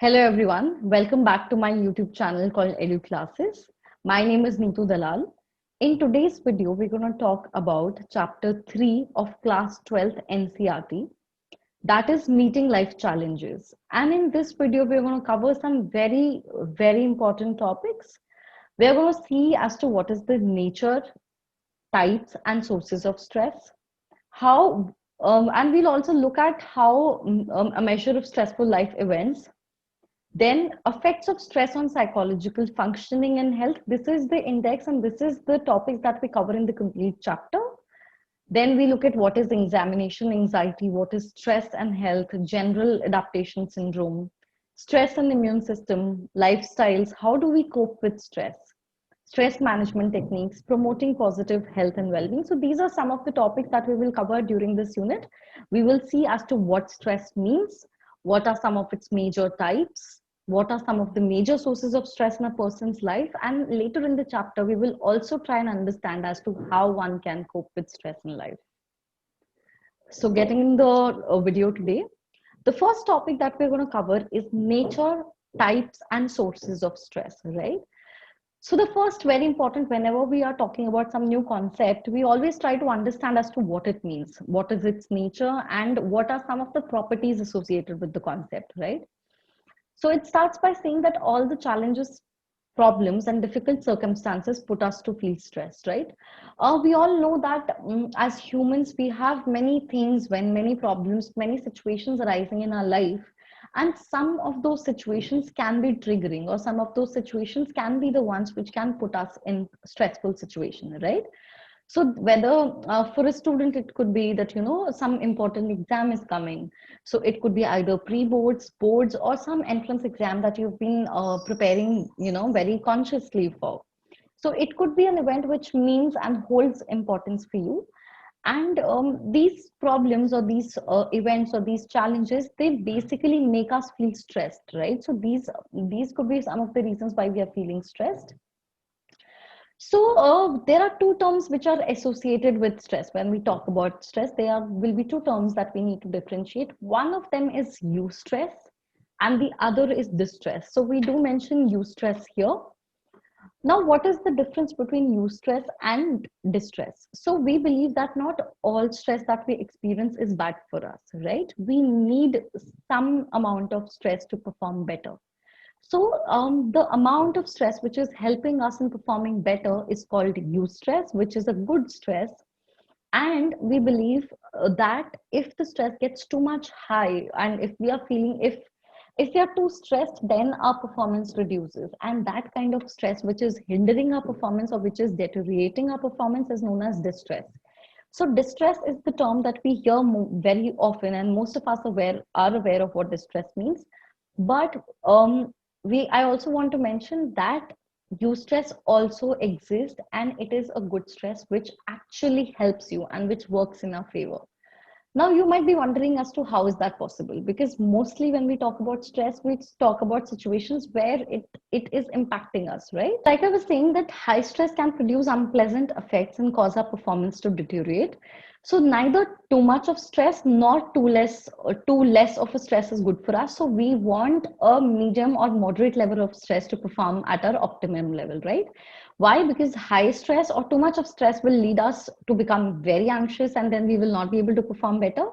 Hello everyone, welcome back to my YouTube channel called Edu Classes. My name is Neetu Dalal. In today's video, we're going to talk about chapter 3 of class 12th NCERT, that is meeting life challenges. And in this video, we're going to cover some very important topics. We're going to see as to what is the nature, types and sources of stress, how and we'll also look at how a measure of stressful life events, then effects of stress on psychological functioning and health. This is the index and this is the topics that we cover in the complete chapter. Then we look at what is examination anxiety, what is stress and health, general adaptation syndrome, stress and immune system, lifestyles, how do we cope with stress, stress management techniques, promoting positive health and well-being. So these are some of the topics that we will cover during this unit. We will see as to what stress means, what are some of its major types, what are some of the major sources of stress in a person's life, and later in the chapter we will also try and understand as to how one can cope with stress in life. So getting in the video today, the first topic that we're going to cover is nature, types and sources of stress, right? So the first very important, whenever we are talking about some new concept, we always try to understand as to what it means, what is its nature, and what are some of the properties associated with the concept, right? So it starts by saying that all the challenges, problems, and difficult circumstances put us to feel stressed, right? We all know that as humans, we have many things, when many problems, many situations arising in our life. And some of those situations can be triggering, or some of those situations can be the ones which can put us in stressful situation, right? So whether for a student, it could be that, some important exam is coming. So it could be either pre-boards, boards, or some entrance exam that you've been preparing, very consciously for. So it could be an event which means and holds importance for you. And these problems or these events or these challenges, they basically make us feel stressed, right? So these could be some of the reasons why we are feeling stressed. So there are two terms which are associated with stress. When we talk about stress, there will be two terms that we need to differentiate. One of them is eustress and the other is distress. So we do mention eustress here. Now, what is the difference between eustress and distress? So we believe that not all stress that we experience is bad for us, right? We need some amount of stress to perform better. So the amount of stress which is helping us in performing better is called eustress, which is a good stress. And we believe that if the stress gets too much high, and if we are feeling, if we are too stressed, then our performance reduces. And that kind of stress which is hindering our performance or which is deteriorating our performance is known as distress. So distress is the term that we hear very often, and most of us are aware of what distress means. But I also want to mention that eustress also exists, and it is a good stress which actually helps you and which works in our favor. Now you might be wondering as to how is that possible, because mostly when we talk about stress, we talk about situations where it is impacting us, right? Like I was saying, that high stress can produce unpleasant effects and cause our performance to deteriorate. So neither too much of stress nor too less of a stress is good for us. So we want a medium or moderate level of stress to perform at our optimum level, right? Why? Because high stress or too much of stress will lead us to become very anxious, and then we will not be able to perform better.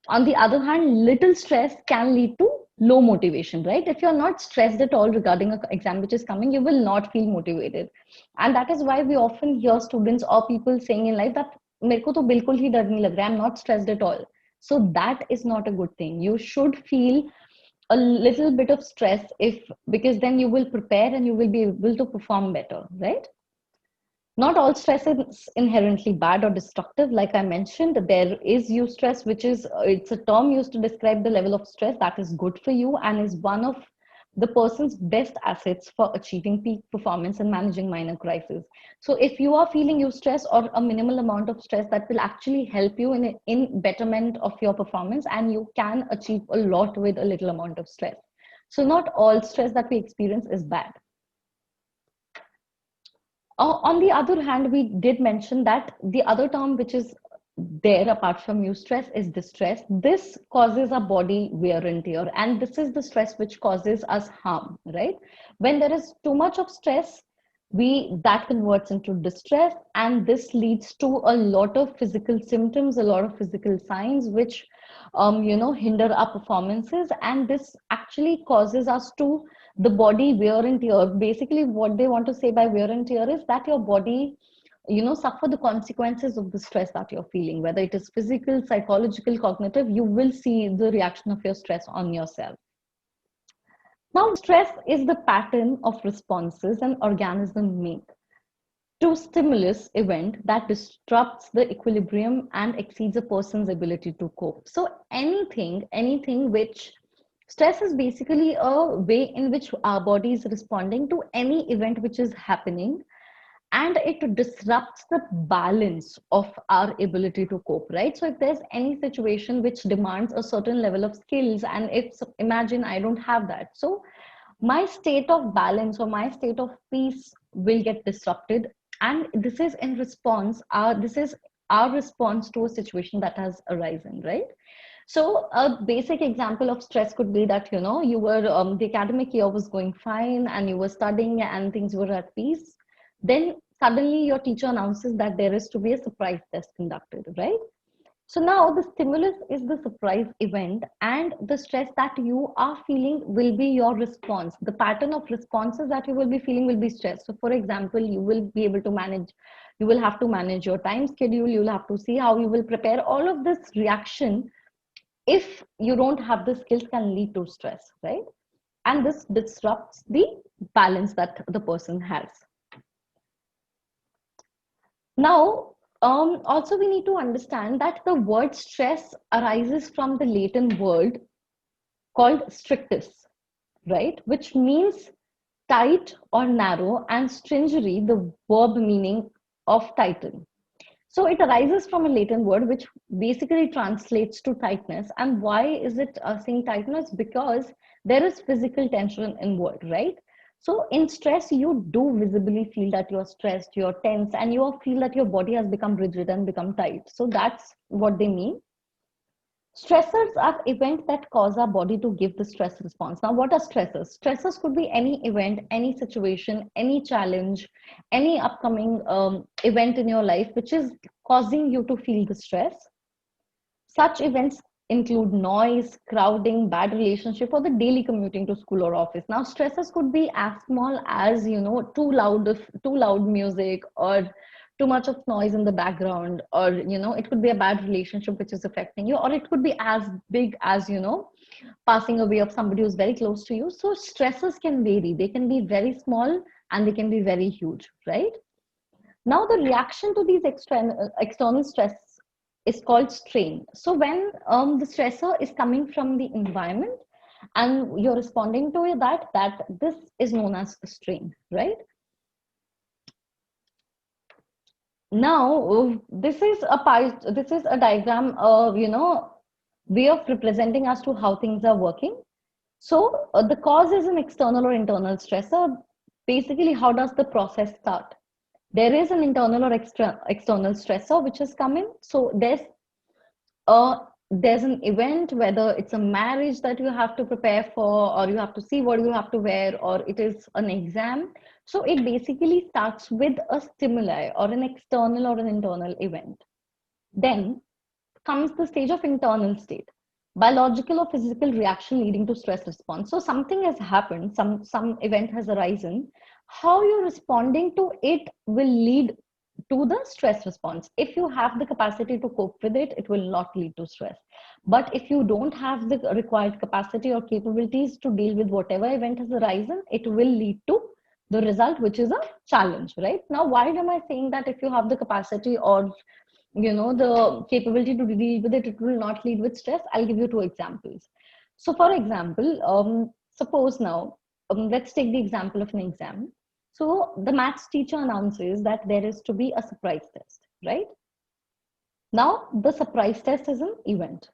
On the other hand, little stress can lead to low motivation, right? If you're not stressed at all regarding an exam which is coming, you will not feel motivated. And that is why we often hear students or people saying in life that मेरे को तो बिल्कुल ही डर नहीं लग रहा, I'm not stressed at all. So that is not a good thing. You should feel a little bit of stress, because then you will prepare and you will be able to perform better, right? Not all stress is inherently bad or destructive. Like I mentioned, there is eustress, which is it's a term used to describe the level of stress that is good for you and is one of the person's best assets for achieving peak performance and managing minor crises. So if you are feeling eustress or a minimal amount of stress, that will actually help you in betterment of your performance, and you can achieve a lot with a little amount of stress. So not all stress that we experience is bad. On the other hand, we did mention that the other term, which is there apart from eustress is distress. This causes our body wear and tear, and this is the stress which causes us harm, right? When there is too much of stress, we that converts into distress, and this leads to a lot of physical symptoms, a lot of physical signs which hinder our performances, and this actually causes us to the body wear and tear. Basically what they want to say by wear and tear is that your body suffer the consequences of the stress that you're feeling, whether it is physical, psychological, cognitive. You will see the reaction of your stress on yourself. Now stress is the pattern of responses an organism make to stimulus event that disrupts the equilibrium and exceeds a person's ability to cope. So anything which stress is basically a way in which our body is responding to any event which is happening, and it disrupts the balance of our ability to cope, right? So if there's any situation which demands a certain level of skills, and if imagine I don't have that, so my state of balance or my state of peace will get disrupted, and this is in response this is our response to a situation that has arisen, right? So a basic example of stress could be that you were the academic year was going fine and you were studying and things were at peace. Then suddenly your teacher announces that there is to be a surprise test conducted, right? So now the stimulus is the surprise event, and the stress that you are feeling will be your response. The pattern of responses that you will be feeling will be stress. So for example, you will be able to manage, you will have to manage your time schedule, you will have to see how you will prepare. All of this reaction, if you don't have the skills, can lead to stress, right? And this disrupts the balance that the person has. Now, also we need to understand that the word stress arises from the Latin word called strictus, right? Which means tight or narrow, and stringery, the verb meaning of tighten. So it arises from a Latin word which basically translates to tightness. And why is it saying tightness? Because there is physical tension involved, right? So in stress, you do visibly feel that you're stressed, you're tense, and you feel that your body has become rigid and become tight. So that's what they mean. Stressors are events that cause our body to give the stress response. Now, what are stressors? Stressors could be any event, any situation, any challenge, any upcoming event in your life which is causing you to feel the stress. Such events include noise, crowding, bad relationship, or the daily commuting to school or office. Now, stressors could be as small as too loud music, or too much of noise in the background, or it could be a bad relationship which is affecting you, or it could be as big as passing away of somebody who's very close to you. So stressors can vary. They can be very small and they can be very huge, right? Now the reaction to these external stress is called strain. So when the stressor is coming from the environment and you're responding to that this is known as strain, right? Now this is a diagram of way of representing as to how things are working. So the cause is an external or internal stressor. Basically, how does the process start? There is an internal or external stressor which is coming. So there's an event, whether it's a marriage that you have to prepare for, or you have to see what you have to wear, or it is an exam. So it basically starts with a stimuli or an external or an internal event. Then comes the stage of internal state, biological or physical reaction leading to stress response. So something has happened, some event has arisen. How you're responding to it will lead to the stress response. If you have the capacity to cope with it, it will not lead to stress. But if you don't have the required capacity or capabilities to deal with whatever event has arisen, it will lead to the result, which is a challenge, right? Now, why am I saying that if you have the capacity or the capability to deal with it, it will not lead with stress? I'll give you two examples. So for example, suppose now, let's take the example of an exam. So the maths teacher announces that there is to be a surprise test, right? Now the surprise test is an event.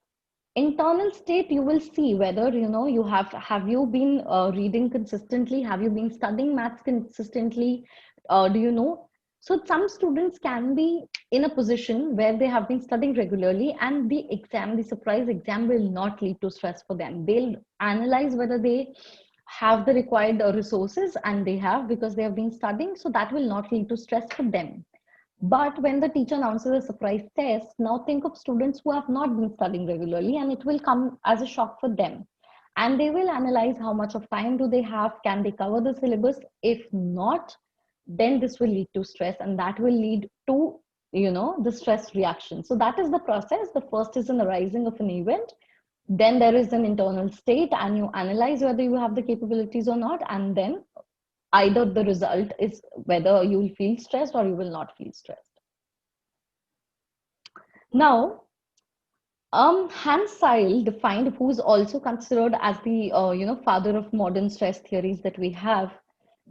Internal state, you will see whether you have you been reading consistently, have you been studying maths consistently, do you know So some students can be in a position where they have been studying regularly, and the exam, the surprise exam, will not lead to stress for them. They'll analyze whether they have the required resources, and they have, because they have been studying, so that will not lead to stress for them. But when the teacher announces a surprise test, now think of students who have not been studying regularly, and it will come as a shock for them. And they will analyze how much of time do they have, can they cover the syllabus? If not, then this will lead to stress, and that will lead to, the stress reaction. So that is the process. The first is an arising of an event, then there is an internal state, and you analyze whether you have the capabilities or not, and then either the result is whether you will feel stressed or you will not feel stressed. Now, Hans Seil defined, who's also considered as the father of modern stress theories that we have,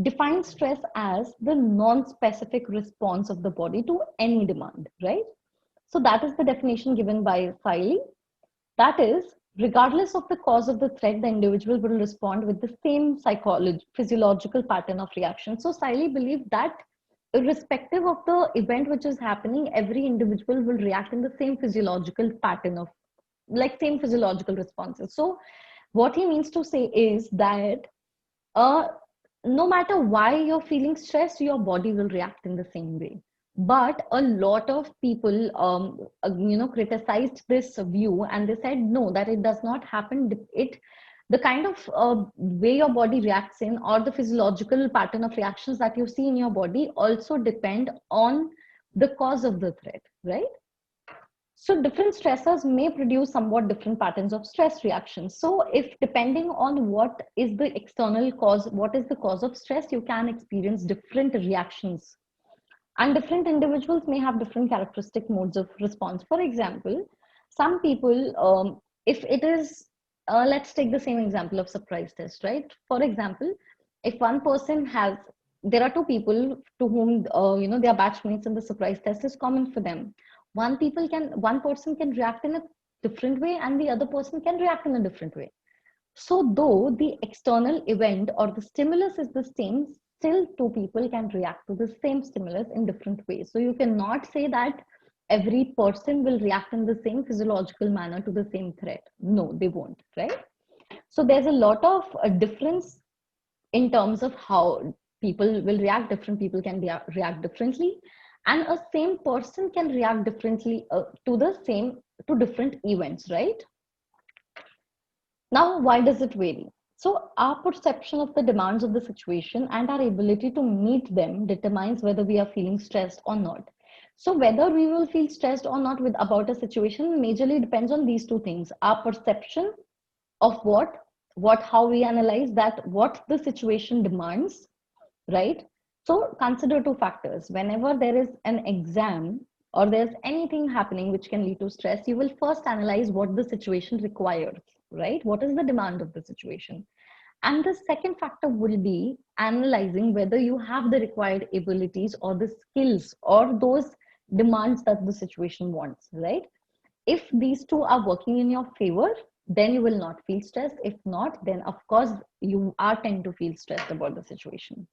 defined stress as the non-specific response of the body to any demand, right? So that is the definition given by Seil. That is, regardless of the cause of the threat, the individual will respond with the same physiological pattern of reaction. So Seil believed that irrespective of the event which is happening, every individual will react in the same physiological pattern of, like, same physiological responses. So what he means to say is that uh, no matter why you're feeling stressed, your body will react in the same way. But a lot of people, criticized this view, and they said no, that it does not happen. The kind of way your body reacts in, or the physiological pattern of reactions that you see in your body, also depend on the cause of the threat, right? So different stressors may produce somewhat different patterns of stress reactions. So if depending on what is the external cause, what is the cause of stress, you can experience different reactions. And different individuals may have different characteristic modes of response. For example, some people, if it is, let's take the same example of surprise test, right? For example, if one person has, there are two people to whom, their batchmates, and the surprise test is common for them. One person can react in a different way, and the other person can react in a different way. So though the external event or the stimulus is the same, still two people can react to the same stimulus in different ways. So you cannot say that every person will react in the same physiological manner to the same threat. No, they won't, right? So there's a lot of difference in terms of how people will react. Different people can react differently, and a same person can react differently to different events, right? Now, why does it vary? So our perception of the demands of the situation and our ability to meet them determines whether we are feeling stressed or not. So whether we will feel stressed or not with about a situation majorly depends on these two things: our perception of how we analyze that, what the situation demands, right? So consider two factors. Whenever there is an exam or there's anything happening which can lead to stress, you will first analyze what the situation requires, right? What is the demand of the situation? And the second factor will be analyzing whether you have the required abilities or the skills or those demands that the situation wants, right? If these two are working in your favor, then you will not feel stressed. If not, then of course you are tend to feel stressed about the situation.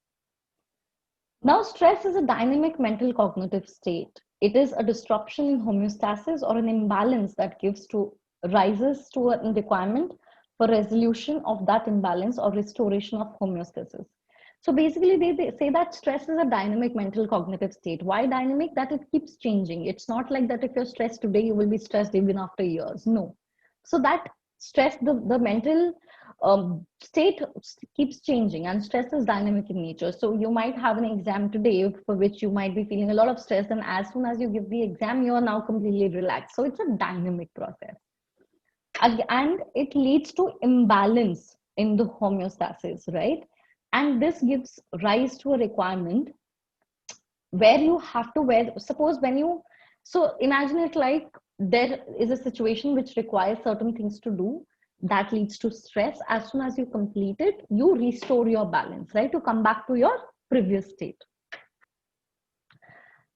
Now, stress is a dynamic mental cognitive state. It is a disruption in homeostasis or an imbalance that rises to a requirement for resolution of that imbalance or restoration of homeostasis. So basically, they say that stress is a dynamic mental cognitive state. Why dynamic? That it keeps changing. It's not like that if you're stressed today, you will be stressed even after years. No. So that stress, the mental state keeps changing, and stress is dynamic in nature. So you might have an exam today for which you might be feeling a lot of stress, and as soon as you give the exam, you are now completely relaxed. So it's a dynamic process, and it leads to imbalance in the homeostasis, right? And this gives rise to a requirement where you have to wear, suppose when you, so imagine it like there is a situation which requires certain things to do, that leads to stress. As soon as you complete it, you restore your balance, right, to come back to your previous state.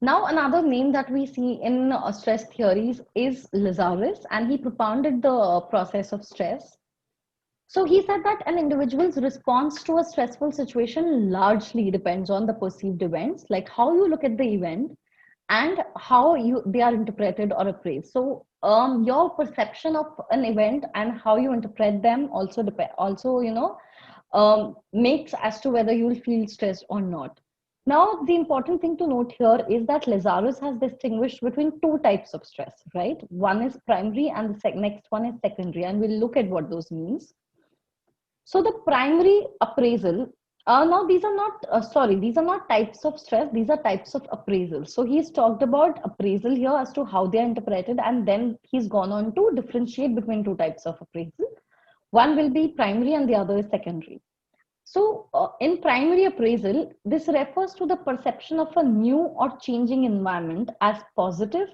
Now, another name that we see in stress theories is Lazarus, and he propounded the process of stress. So he said that an individual's response to a stressful situation largely depends on the perceived events, like how you look at the event and how they are interpreted or appraised. So your perception of an event and how you interpret them also depend, also makes as to whether you will feel stressed or not. Now, the important thing to note here is that Lazarus has distinguished between two types of stress, right? One is primary and the next one is secondary, and we'll look at what those means. So the primary appraisal, now these are not, these are not types of stress, these are types of appraisal. So he's talked about appraisal here as to how they are interpreted, and then he's gone on to differentiate between two types of appraisal. One will be primary and the other is secondary. So in primary appraisal, this refers to the perception of a new or changing environment as positive,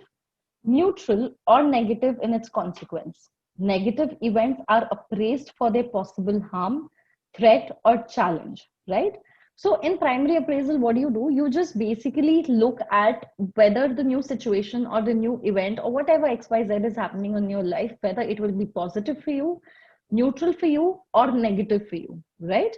neutral, or negative in its consequence. Negative events are appraised for their possible harm, threat, or challenge, right? So in primary appraisal, what do? You just basically look at whether the new situation or the new event or whatever XYZ is happening in your life, whether it will be positive for you, neutral for you, or negative for you, right?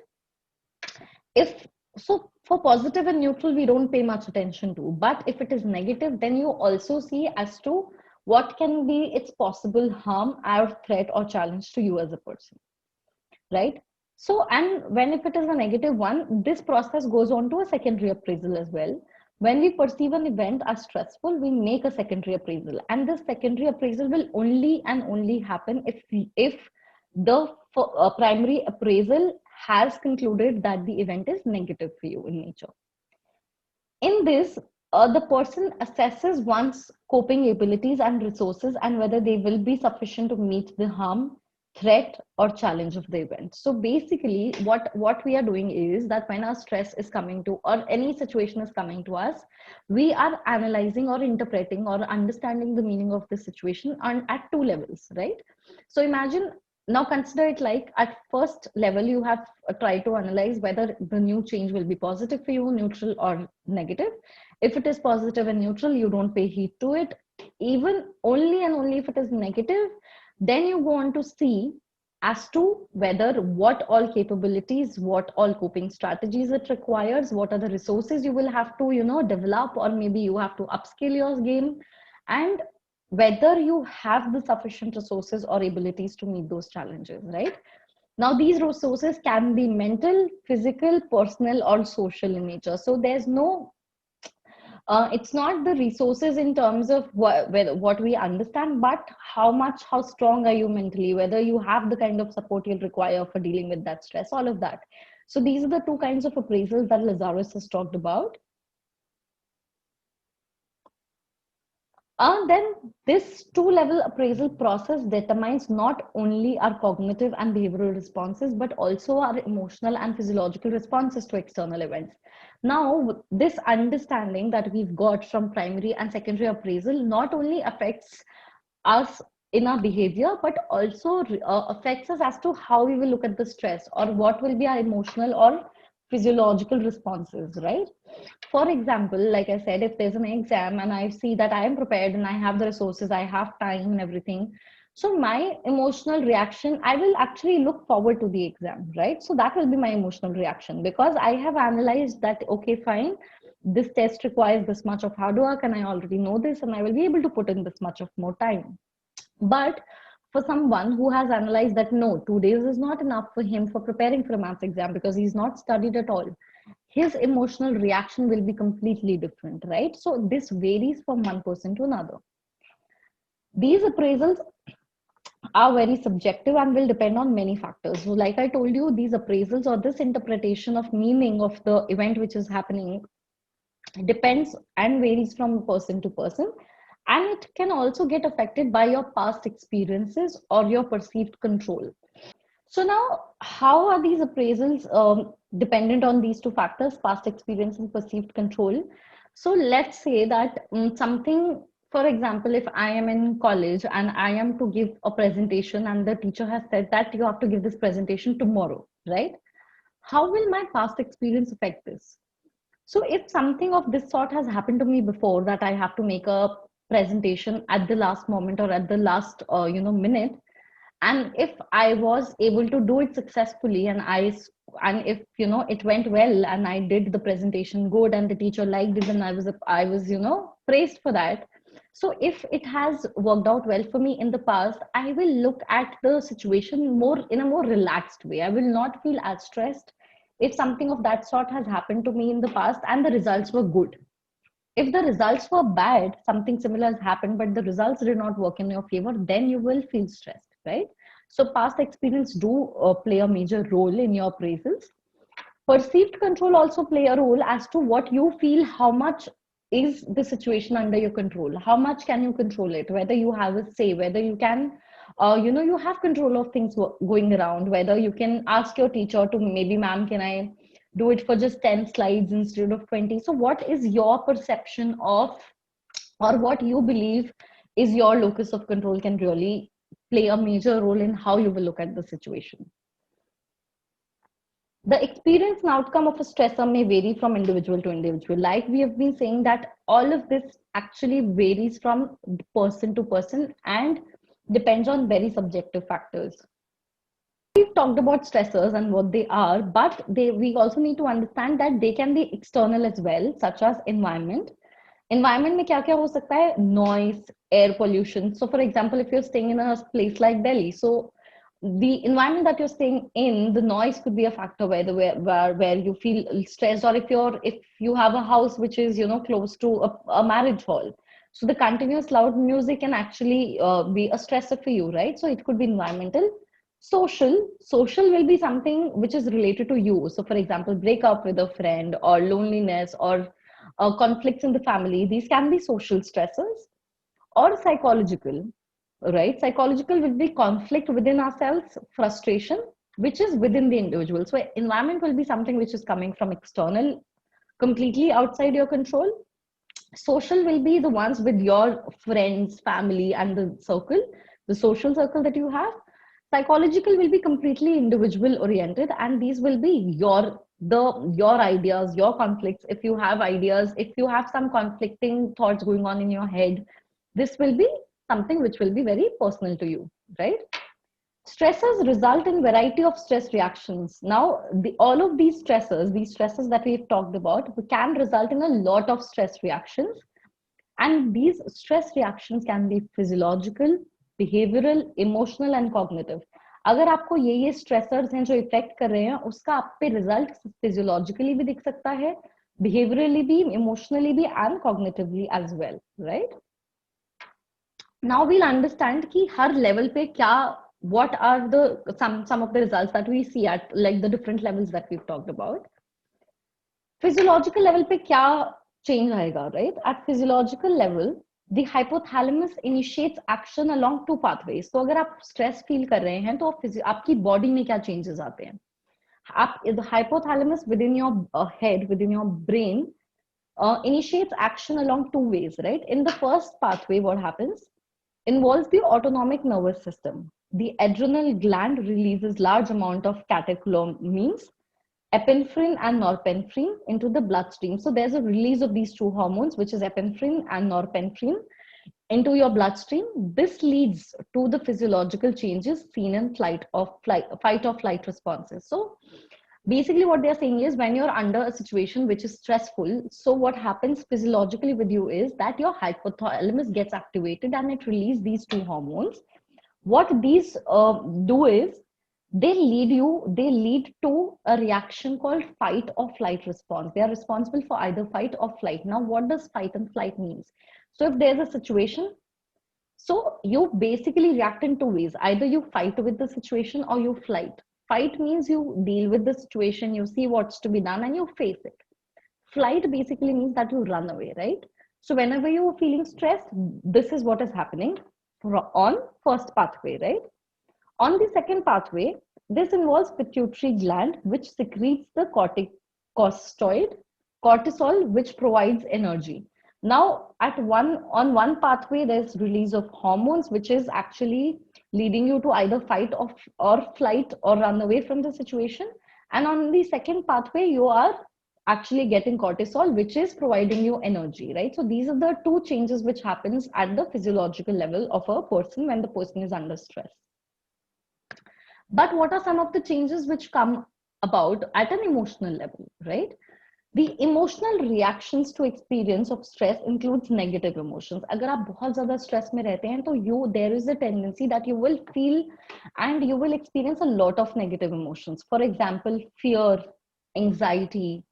If so, for positive and neutral, we don't pay much attention to. But if it is negative, then you also see as to what can be its possible harm or threat or challenge to you as a person, right? So, and when if it is a negative one, this process goes on to a secondary appraisal as well. When we perceive an event as stressful, we make a secondary appraisal, and this secondary appraisal will only and only happen if the primary appraisal has concluded that the event is negative for you in nature. In this, the person assesses one's coping abilities and resources and whether they will be sufficient to meet the harm, threat, or challenge of the event. So basically, what we are doing is that when our stress is coming to, or any situation is coming to us, we are analyzing or interpreting or understanding the meaning of the situation on at two levels, right? So imagine, now consider it like at first level you have tried to analyze whether the new change will be positive for you, neutral, or negative. If it is positive and neutral, you don't pay heed to it. Even only and only if it is negative, then you go on to see as to whether what all capabilities, what all coping strategies it requires, what are the resources you will have to develop, or maybe you have to upskill your game, and whether you have the sufficient resources or abilities to meet those challenges, right? Now, these resources can be mental, physical, personal, or social in nature. So there's no, it's not the resources in terms of what we understand, but how strong are you mentally, whether you have the kind of support you'll require for dealing with that stress, all of that. So these are the two kinds of appraisals that Lazarus has talked about. Then this two-level appraisal process determines not only our cognitive and behavioral responses, but also our emotional and physiological responses to external events. Now, this understanding that we've got from primary and secondary appraisal not only affects us in our behavior, but also affects us as to how we will look at the stress or what will be our emotional or physiological responses, right? For example, like I said, if there's an exam and I see that I am prepared and I have the resources, I have time and everything, so my emotional reaction, I will actually look forward to the exam, right? So that will be my emotional reaction because I have analyzed that, okay, fine, this test requires this much of hard work and I already know this and I will be able to put in this much of more time. But for someone who has analyzed that no, 2 days is not enough for him for preparing for a maths exam because he's not studied at all, his emotional reaction will be completely different, right? So this varies from one person to another. These appraisals are very subjective and will depend on many factors. So like I told you, these appraisals or this interpretation of meaning of the event which is happening depends and varies from person to person, and it can also get affected by your past experiences or your perceived control. So now, how are these appraisals dependent on these two factors, past experience and perceived control? So let's say that something, for example, if I am in college and I am to give a presentation and the teacher has said that you have to give this presentation tomorrow, right? How will my past experience affect this? So if something of this sort has happened to me before, that I have to make a presentation at the last moment or at the last minute, And if I was able to do it successfully, and if it went well and I did the presentation good and the teacher liked it, and I was praised for that. So if it has worked out well for me in the past, I will look at the situation more in a more relaxed way. I will not feel as stressed if something of that sort has happened to me in the past and the results were good. If the results were bad, something similar has happened, but the results did not work in your favor, then you will feel stressed, right? So past experience do play a major role in your appraisals. Perceived control also play a role as to what you feel, how much is the situation under your control, how much can you control it, whether you have a say, whether you can you have control of things going around, whether you can ask your teacher to, maybe ma'am, can I do it for just 10 slides instead of 20? So what is your perception of, or what you believe is your locus of control, can really play a major role in how you will look at the situation. The experience and outcome of a stressor may vary from individual to individual. Like we have been saying, that all of this actually varies from person to person and depends on very subjective factors. We've talked about stressors and what they are, but we also need to understand that they can be external as well, such as environment. Environment में क्या क्या हो सकता है? Noise, air pollution. So for example, if you're staying in a place like Delhi, so the environment that you're staying in, the noise could be a factor where you feel stressed, or if you have a house which is close to a marriage hall, so the continuous loud music can actually be a stressor for you, right? So it could be environmental. Social will be something which is related to you. So for example, break up with a friend, or loneliness, or conflicts in the family. These can be social stressors. Or psychological, right? Psychological will be conflict within ourselves, frustration, which is within the individual. So environment will be something which is coming from external, completely outside your control. Social will be the ones with your friends, family, and the circle, the social circle that you have. Psychological will be completely individual oriented, and these will be your ideas, your conflicts. If you have ideas, if you have some conflicting thoughts going on in your head, this will be something which will be very personal to you, right? Stresses result in variety of stress reactions. Now, all of these stresses that we've talked about, can result in a lot of stress reactions. And these stress reactions can be physiological, behavioral, emotional and cognitive. अगर आपको ये stressors हैं जो effect कर रहे हैं, उसका आप पे रिजल्ट फिजियोलॉजिकली भी दिख सकता है, behaviorally भी, emotionally भी, and cognitively as well, right? Now we'll understand कि हर level पे क्या, what are the some of the results that we see at like the different levels that we've talked about. Physiological level पे क्या change आएगा, right? At physiological level, the hypothalamus initiates action along two pathways. So अगर आप stress feel कर रहे हैं, तो आपकी body में क्या changes आते हैं? The hypothalamus within your head, within your brain, initiates action along two ways, right? In the first pathway, what happens? Involves the autonomic nervous system. The adrenal gland releases large amount of catecholamines, epinephrine and norepinephrine into the bloodstream. So there's a release of these two hormones, which is epinephrine and norepinephrine, into your bloodstream. This leads to the physiological changes seen in fight or flight responses. So basically what they're saying is, when you're under a situation which is stressful, so what happens physiologically with you is that your hypothalamus gets activated and it releases these two hormones. What these do is, they lead to a reaction called fight or flight response. They are responsible for either fight or flight. Now what does fight and flight means? So if there's a situation, so you basically react in two ways. Either you fight with the situation or you flight. Fight means you deal with the situation, you see what's to be done and you face it. Flight basically means that you run away, right? So whenever you're feeling stressed, this is what is happening on first pathway, right? On the second pathway, this involves pituitary gland, which secretes the cortisol, which provides energy. Now, on one pathway, there's release of hormones, which is actually leading you to either fight or flight or run away from the situation. And on the second pathway, you are actually getting cortisol, which is providing you energy, right? So these are the two changes which happens at the physiological level of a person when the person is under stress. But what are some of the changes which come about at an emotional level, right? The emotional reactions to experience of stress includes negative emotions. अगर आप बहुत ज़्यादा stress में रहते हैं तो there is a tendency that you will feel and you will experience a lot of negative emotions. For example, fear, anxiety,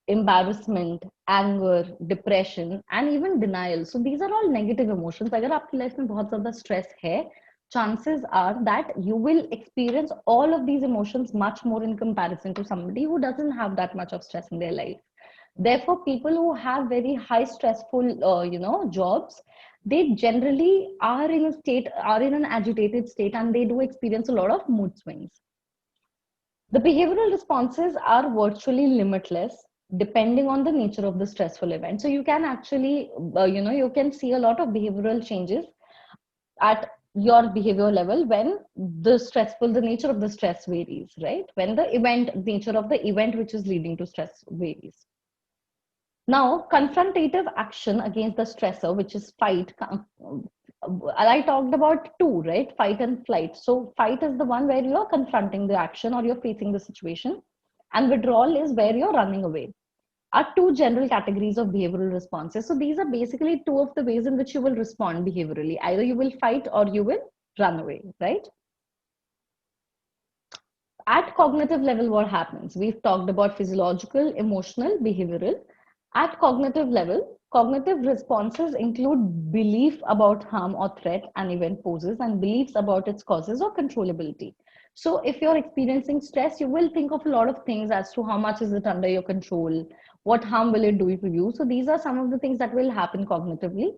embarrassment, anger, depression, and even denial. So these are all negative emotions. अगर आपकी life में बहुत ज़्यादा stress है, chances are that you will experience all of these emotions much more in comparison to somebody who doesn't have that much of stress in their life. Therefore, people who have very high stressful jobs, they generally are in an agitated state, and they do experience a lot of mood swings. The behavioral responses are virtually limitless depending on the nature of the stressful event. So you can actually you can see a lot of behavioral changes at your behavior level when the nature of the stress varies, right? When the nature of the event which is leading to stress varies. Now, confrontative action against the stressor, which is fight. I talked about two, right? Fight and flight. So, fight is the one where you're confronting the action or you're facing the situation, and withdrawal is where you're running away. Are two general categories of behavioral responses. So, these are basically two of the ways in which you will respond behaviorally. Either you will fight or you will run away, right? At cognitive level, what happens? We've talked about physiological, emotional, behavioral. At cognitive level, cognitive responses include belief about harm or threat an event poses and beliefs about its causes or controllability. So if you're experiencing stress, you will think of a lot of things as to how much is it under your control, what harm will it do to you. So these are some of the things that will happen cognitively.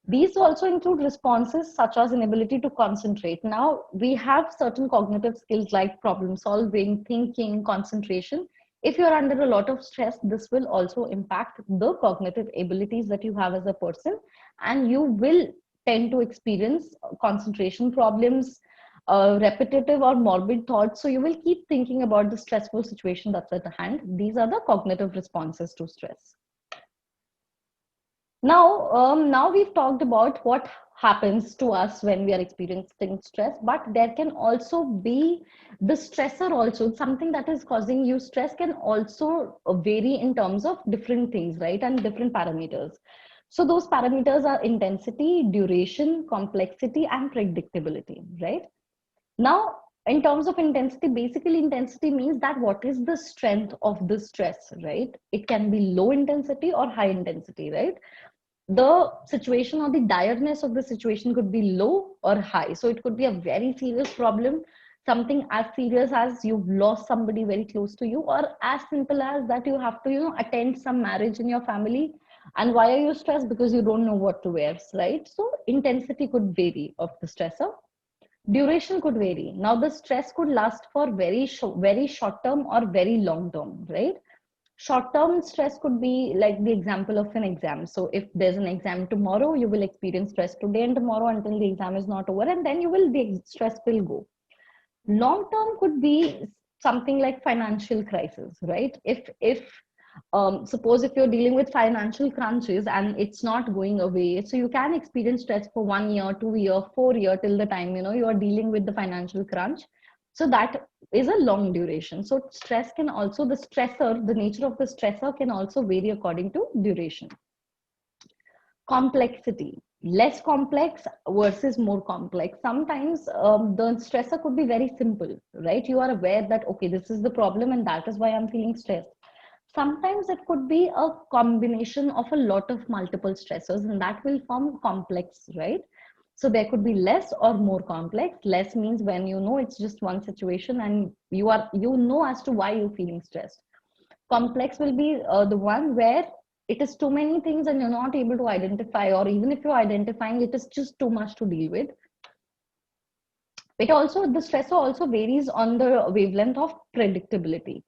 These also include responses such as inability to concentrate. Now, we have certain cognitive skills like problem solving, thinking, concentration. If you're under a lot of stress, this will also impact the cognitive abilities that you have as a person, and you will tend to experience concentration problems, repetitive or morbid thoughts. So, you will keep thinking about the stressful situation that's at hand. These are the cognitive responses to stress. Now we've talked about what happens to us when we are experiencing stress, but there can also be the stressor also. Something that is causing you stress can also vary in terms of different things, right? And different parameters. So those parameters are intensity, duration, complexity, and predictability, right? Now, in terms of intensity, basically intensity means that what is the strength of the stress, right? It can be low intensity or high intensity, right? The situation or the direness of the situation could be low or high. So it could be a very serious problem, something as serious as you've lost somebody very close to you, or as simple as that you have to, attend some marriage in your family. And why are you stressed? Because you don't know what to wear, right? So intensity could vary of the stressor. Duration could vary. Now the stress could last for very short term or very long term, right? Short term stress could be like the example of an exam. So if there's an exam tomorrow, you will experience stress today and tomorrow until the exam is not over, and then the stress will go. Long term could be something like financial crisis, right? If suppose if you're dealing with financial crunches and it's not going away, so you can experience stress for 1 year, 2 year, 4 year, till the time you are dealing with the financial crunch. So that is a long duration. So stress can also, the nature of the stressor can also vary according to duration. Complexity, less complex versus more complex. Sometimes the stressor could be very simple, right? You are aware that okay, this is the problem and that is why I'm feeling stressed. Sometimes it could be a combination of a lot of multiple stressors, and that will form complex, right? So there could be less or more complex. Less means when it's just one situation and you know as to why you're feeling stressed. Complex will be the one where it is too many things and you're not able to identify, or even if you're identifying, it is just too much to deal with. The stressor also varies on the wavelength of predictability.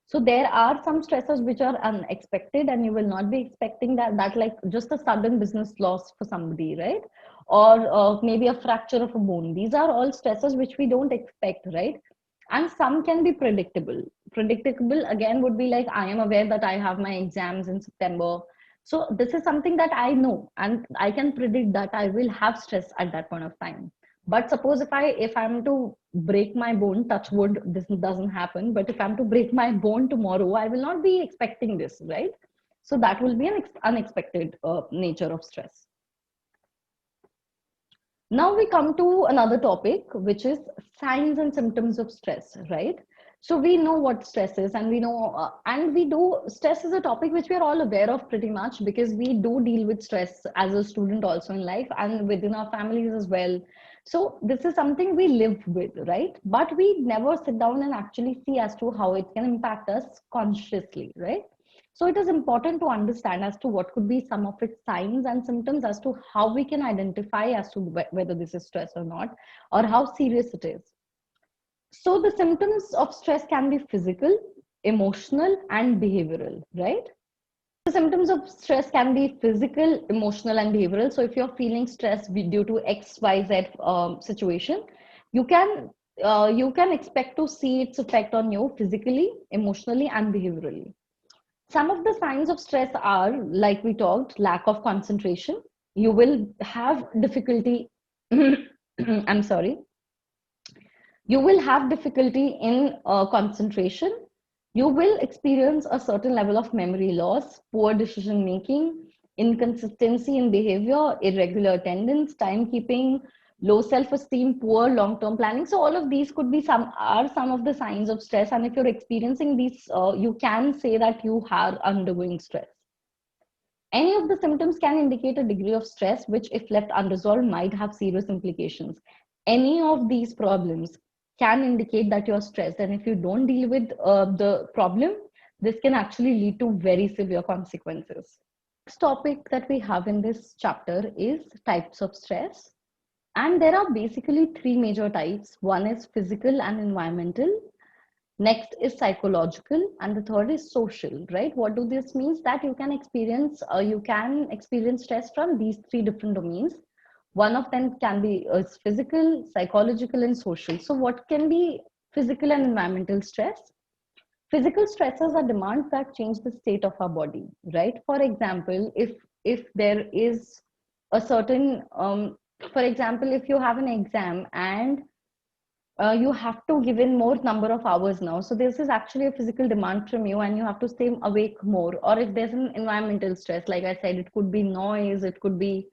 So there are some stressors which are unexpected and you will not be expecting that like just a sudden business loss for somebody, right? Or maybe a fracture of a bone. These are all stressors which we don't expect, right? And some can be predictable. Predictable again would be like, I am aware that I have my exams in September. So this is something that I know and I can predict that I will have stress at that point of time. But suppose if I'm to break my bone, touch wood, this doesn't happen. But if I'm to break my bone tomorrow, I will not be expecting this, right? So that will be an unexpected nature of stress. Now we come to another topic, which is signs and symptoms of stress, right? So we know what stress is, and we know, and we do, stress is a topic which we are all aware of pretty much, because we do deal with stress as a student also in life and within our families as well. So this is something we live with, right? But we never sit down and actually see as to how it can impact us consciously, right? So it is important to understand as to what could be some of its signs and symptoms, as to how we can identify as to whether this is stress or not, or how serious it is. So the symptoms of stress can be physical, emotional, and behavioral, right? The symptoms of stress can be physical, emotional, and behavioral. So if you're feeling stressed due to X, Y, Z situation, you can you can expect to see its effect on you physically, emotionally, and behaviorally. Some of the signs of stress are, like we talked, lack of concentration. You will have difficulty. I'm sorry. You will have difficulty in concentration. You will experience a certain level of memory loss, poor decision making, inconsistency in behavior, irregular attendance, timekeeping, low self-esteem, poor long-term planning. So all of these could be some of the signs of stress. And if you're experiencing these, you can say that you are undergoing stress. Any of the symptoms can indicate a degree of stress, which, if left unresolved, might have serious implications. Any of these problems can indicate that you're stressed. And if you don't deal with the problem, this can actually lead to very severe consequences. Next topic that we have in this chapter is types of stress. And there are basically three major types. One is physical and environmental. Next is psychological, and the third is social, right? What do this means? That you can experience stress from these three different domains. One of them can be physical, psychological, and social. So what can be physical and environmental stress? Physical stresses are demands that change the state of our body, right? For example, if there is a certain for example, if you have an exam and you have to give in more number of hours now. So this is actually a physical demand from you, and you have to stay awake more. Or if there's an environmental stress, like I said, it could be noise, it could be,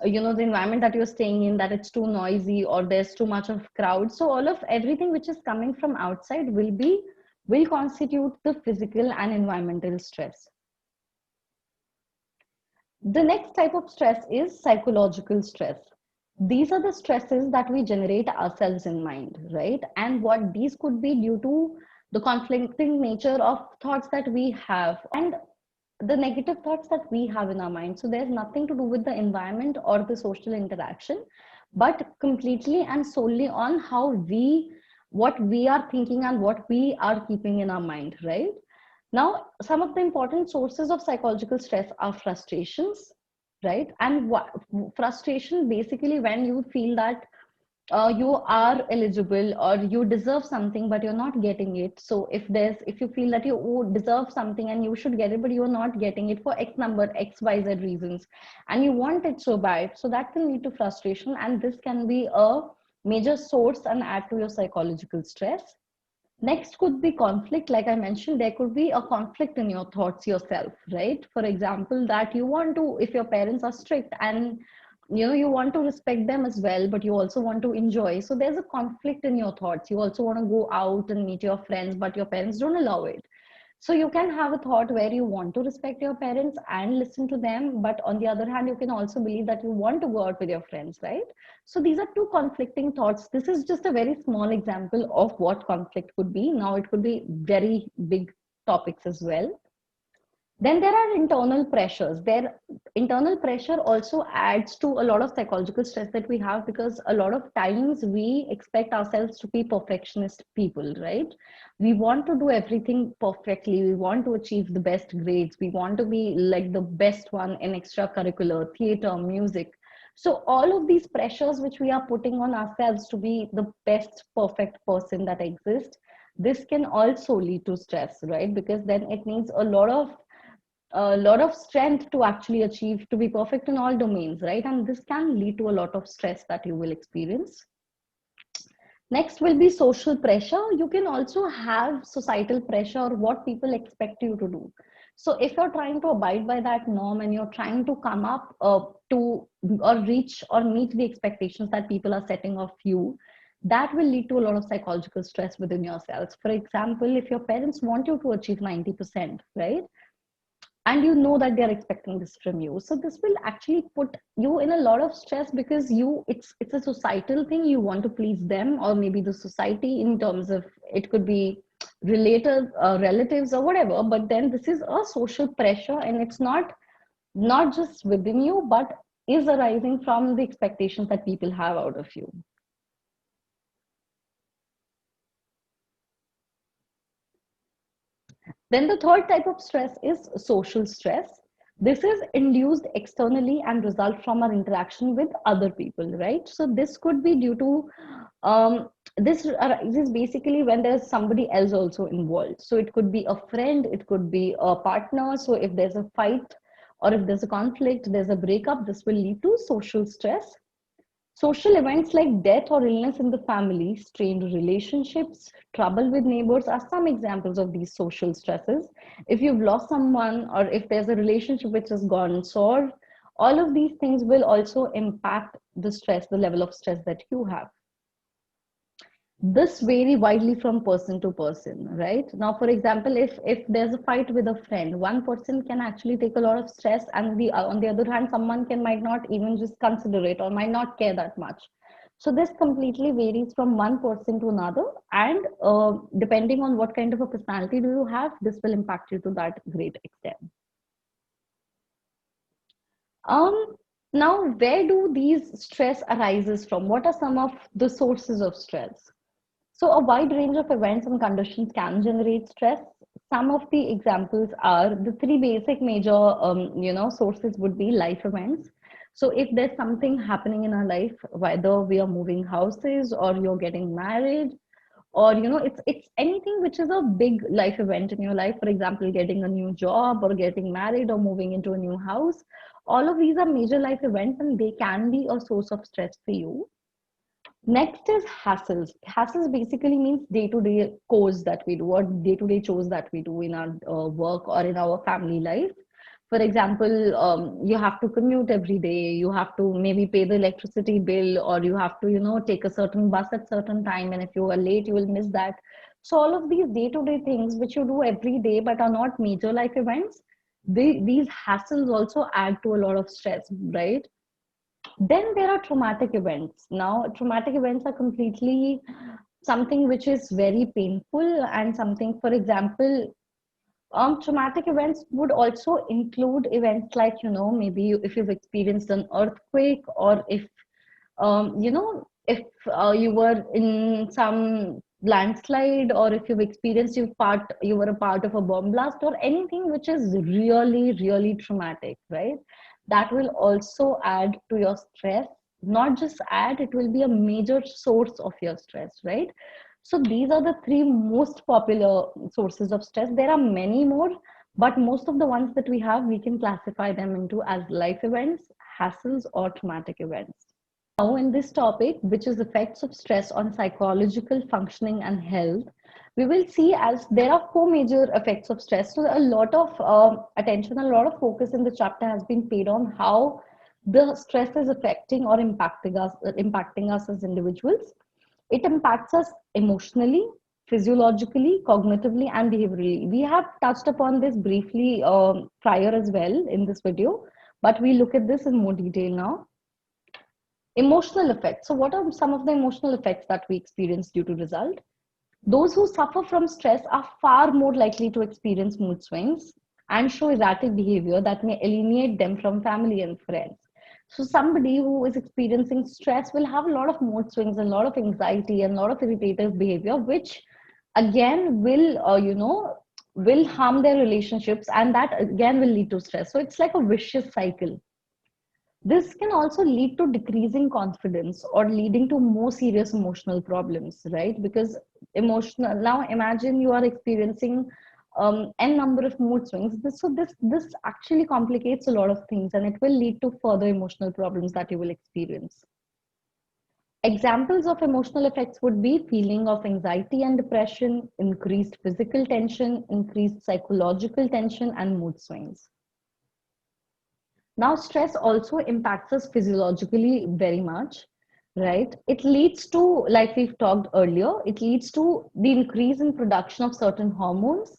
the environment that you're staying in, that it's too noisy or there's too much of crowd. So all of everything which is coming from outside will constitute the physical and environmental stress. The next type of stress is psychological stress. These are the stresses that we generate ourselves in mind, right? And what these could be due to the conflicting nature of thoughts that we have and the negative thoughts that we have in our mind. So there's nothing to do with the environment or the social interaction, but completely and solely on what we are thinking and what we are keeping in our mind, right? Now, some of the important sources of psychological stress are frustrations, right? And frustration basically when you feel that you are eligible or you deserve something but you're not getting it. So if you feel that you deserve something and you should get it but you're not getting it for X number XYZ reasons, and you want it so bad, so that can lead to frustration, and this can be a major source and add to your psychological stress. Next could be conflict. Like I mentioned, there could be a conflict in your thoughts yourself, right? For example, that you want to, if your parents are strict and you want to respect them as well, but you also want to enjoy. So there's a conflict in your thoughts. You also want to go out and meet your friends, but your parents don't allow it. So you can have a thought where you want to respect your parents and listen to them, but on the other hand, you can also believe that you want to go out with your friends, right? So these are two conflicting thoughts. This is just a very small example of what conflict could be. Now it could be very big topics as well. Then there are internal pressures. Their internal pressure also adds to a lot of psychological stress that we have, because a lot of times we expect ourselves to be perfectionist people, right? We want to do everything perfectly. We want to achieve the best grades. We want to be like the best one in extracurricular, theater, music. So all of these pressures which we are putting on ourselves to be the best perfect person that exists, this can also lead to stress, right? Because then it needs a lot of strength to actually achieve to be perfect in all domains, right? And this can lead to a lot of stress that you will experience. Next will be social pressure. You can also have societal pressure or what people expect you to do. So if you're trying to abide by that norm and you're trying to come up to or reach or meet the expectations that people are setting of you, that will lead to a lot of psychological stress within yourselves. For example, if your parents want you to achieve 90%, right? And you know that they're expecting this from you, so this will actually put you in a lot of stress, because it's a societal thing. You want to please them, or maybe the society, in terms of it could be related relatives or whatever, but then this is a social pressure, and it's not just within you, but is arising from the expectations that people have out of you. Then the third type of stress is social stress. This is induced externally and result from our interaction with other people, right? So this could be due to this arises basically when there's somebody else also involved. So it could be a friend, it could be a partner. So if there's a fight or if there's a conflict, there's a breakup, this will lead to social stress. Social events like death or illness in the family, strained relationships, trouble with neighbors are some examples of these social stresses. If you've lost someone or if there's a relationship which has gone sour, all of these things will also impact the stress, the level of stress that you have. This vary widely from person to person, right? Now, for example, if there's a fight with a friend, one person can actually take a lot of stress, and the on the other hand, someone can might not even just consider it or might not care that much. So this completely varies from one person to another, and depending on what kind of a personality do you have, this will impact you to that great extent. um Now, where do these stress arises from? What are some of the sources of stress? So, a wide range of events and conditions can generate stress. Some of the examples are the three basic major, sources would be life events. So, if there's something happening in our life, whether we are moving houses or you're getting married, or it's anything which is a big life event in your life. For example, getting a new job or getting married or moving into a new house. All of these are major life events, and they can be a source of stress for you. Next is hassles. Hassles basically means day-to-day chores that we do, or day-to-day chores that we do in our work or in our family life. For example, you have to commute every day. You have to maybe pay the electricity bill, or you have to, take a certain bus at certain time. And if you are late, you will miss that. So all of these day-to-day things which you do every day but are not major life events, these hassles also add to a lot of stress, right? Then there are traumatic events. Now, traumatic events are completely something which is very painful, and something, for example, traumatic events would also include events like, maybe if you've experienced an earthquake, or if you were in some landslide, or if you've experienced you were a part of a bomb blast, or anything which is really, really traumatic, right? That will also add to your stress. Not just add, it will be a major source of your stress, right? So these are the three most popular sources of stress. There are many more, but most of the ones that we have, we can classify them into as life events, hassles, or traumatic events. Now, in this topic, which is effects of stress on psychological functioning and health, we will see as there are four major effects of stress. So, a lot of attention, a lot of focus in the chapter has been paid on how the stress is affecting or impacting us as individuals. It impacts us emotionally, physiologically, cognitively, and behaviorally. We have touched upon this briefly prior as well in this video, but we look at this in more detail now. Emotional effects. So, what are some of the emotional effects that we experience due to result? Those who suffer from stress are far more likely to experience mood swings and show erratic behavior that may alienate them from family and friends. So, somebody who is experiencing stress will have a lot of mood swings and a lot of anxiety and a lot of irritative behavior, which again will harm their relationships, and that again will lead to stress. So, it's like a vicious cycle. This can also lead to decreasing confidence or leading to more serious emotional problems, right? Because emotional, now imagine you are experiencing n number of mood swings. This actually complicates a lot of things, and it will lead to further emotional problems that you will experience. Examples of emotional effects would be feeling of anxiety and depression, increased physical tension, increased psychological tension, and mood swings. Now, stress also impacts us physiologically very much, right? It leads to, like we've talked earlier, it leads to the increase in production of certain hormones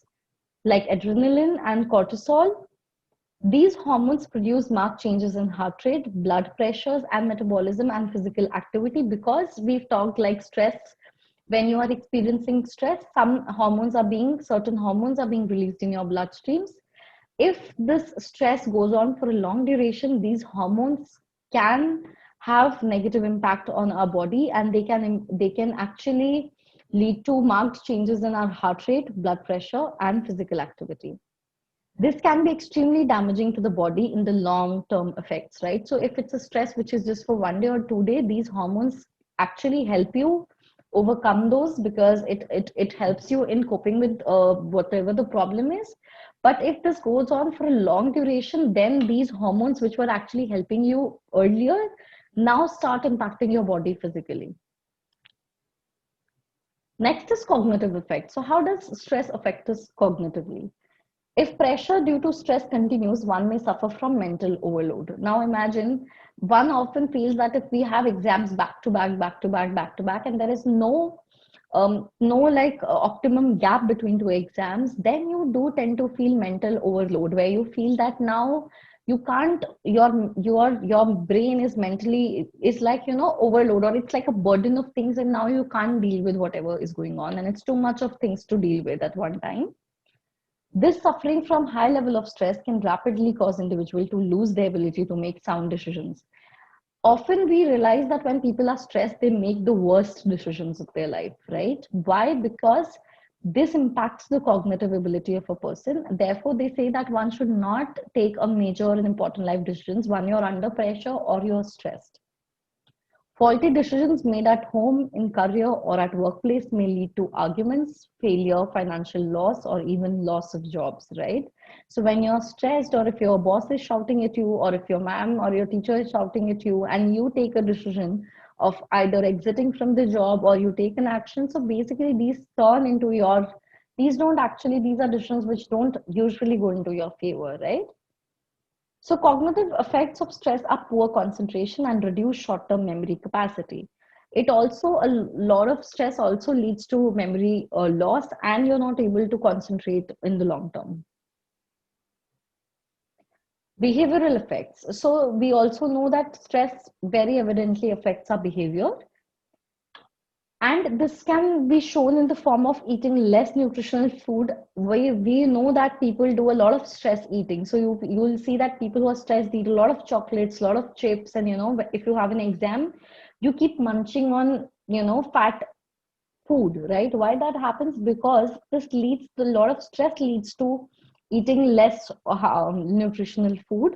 like adrenaline and cortisol. These hormones produce marked changes in heart rate, blood pressures, and metabolism and physical activity because we've talked like stress. When you are experiencing stress, certain hormones are being released in your bloodstreams. If this stress goes on for a long duration, these hormones can have negative impact on our body, and they can actually lead to marked changes in our heart rate, blood pressure, and physical activity. This can be extremely damaging to the body in the long term effects, right? So if it's a stress which is just for 1 day or 2 day, these hormones actually help you overcome those because it helps you in coping with whatever the problem is. But if this goes on for a long duration, then these hormones which were actually helping you earlier now start impacting your body physically. Next is cognitive effects. So how does stress affect us cognitively? If pressure due to stress continues, one may suffer from mental overload. Now imagine one often feels that if we have exams back to back, back to back, back to back, and there is no like optimum gap between two exams, then you do tend to feel mental overload where you feel that now you can't your brain is mentally is like overload, or it's like a burden of things, and now you can't deal with whatever is going on, and it's too much of things to deal with at one time. This suffering from high level of stress can rapidly cause individual to lose their ability to make sound decisions. Often we realize that when people are stressed, they make the worst decisions of their life, right? Why? Because this impacts the cognitive ability of a person. Therefore, they say that one should not take a major and important life decisions when you're under pressure or you're stressed. Faulty decisions made at home, in career, or at workplace may lead to arguments, failure, financial loss, or even loss of jobs, right? So when you're stressed, or if your boss is shouting at you, or if your ma'am or your teacher is shouting at you, and you take a decision of either exiting from the job or you take an action, so basically these are decisions which don't usually go into your favor, right? So cognitive effects of stress are poor concentration and reduced short-term memory capacity. It also, a lot of stress also leads to memory loss, and you're not able to concentrate in the long term. Behavioral effects. So we also know that stress very evidently affects our behavior. And this can be shown in the form of eating less nutritional food. We know that people do a lot of stress eating. So you'll see that people who are stressed eat a lot of chocolates, a lot of chips, and if you have an exam, you keep munching on fat food, right? Why that happens? Because a lot of stress leads to eating less nutritional food,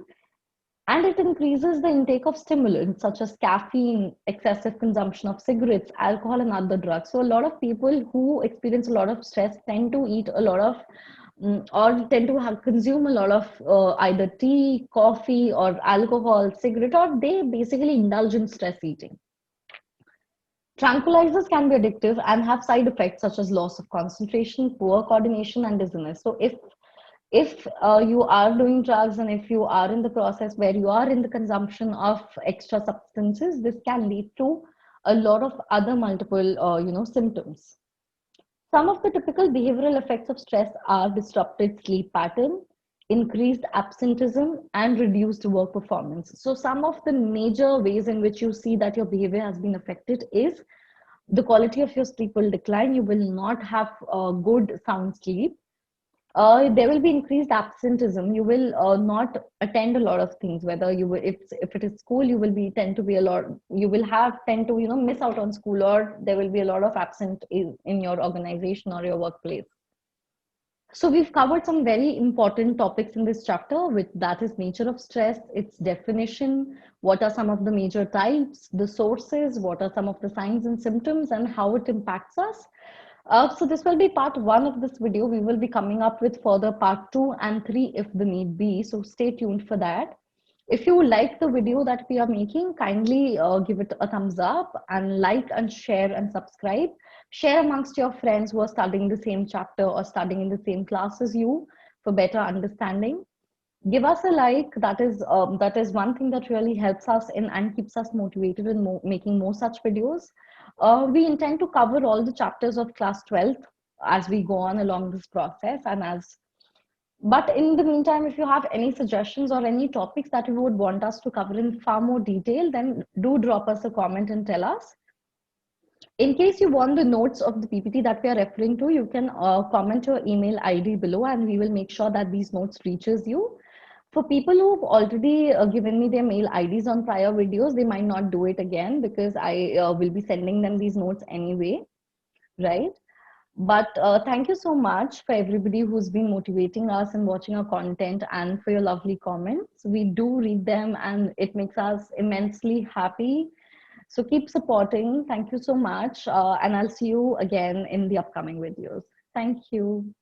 and it increases the intake of stimulants such as caffeine, excessive consumption of cigarettes, alcohol, and other drugs. So, a lot of people who experience a lot of stress tend to eat a lot of or tend to consume a lot of either tea, coffee, or alcohol, cigarette, or they basically indulge in stress eating. Tranquilizers can be addictive and have side effects such as loss of concentration, poor coordination, and dizziness. So, if you are doing drugs, and if you are in the process where you are in the consumption of extra substances, this can lead to a lot of other multiple symptoms. Some of the typical behavioral effects of stress are disrupted sleep pattern, increased absenteeism, and reduced work performance. So some of the major ways in which you see that your behavior has been affected is the quality of your sleep will decline. You will not have good sound sleep. There will be increased absenteeism. You will not attend a lot of things. Whether you will, if it is school, you will be tend to be a lot. You will have tend to miss out on school, or there will be a lot of absent in your organization or your workplace. So we've covered some very important topics in this chapter, which that is nature of stress, its definition, what are some of the major types, the sources, what are some of the signs and symptoms, and how it impacts us. So this will be part one of this video. We will be coming up with further part 2 and 3 if the need be. So stay tuned for that. If you like the video that we are making, kindly give it a thumbs up and like and share and subscribe. Share amongst your friends who are studying the same chapter or studying in the same class as you for better understanding. Give us a like. That is one thing that really helps us in and keeps us motivated in making more such videos. We intend to cover all the chapters of class 12th as we go on along this process, and as but in the meantime, if you have any suggestions or any topics that you would want us to cover in far more detail, then do drop us a comment and tell us. In case you want the notes of the PPT that we are referring to, you can comment your email ID below and we will make sure that these notes reaches you. For people who've already given me their mail IDs on prior videos, they might not do it again because I will be sending them these notes anyway, right? But thank you so much for everybody who's been motivating us and watching our content and for your lovely comments. We do read them and it makes us immensely happy. So keep supporting. Thank you so much. And I'll see you again in the upcoming videos. Thank you.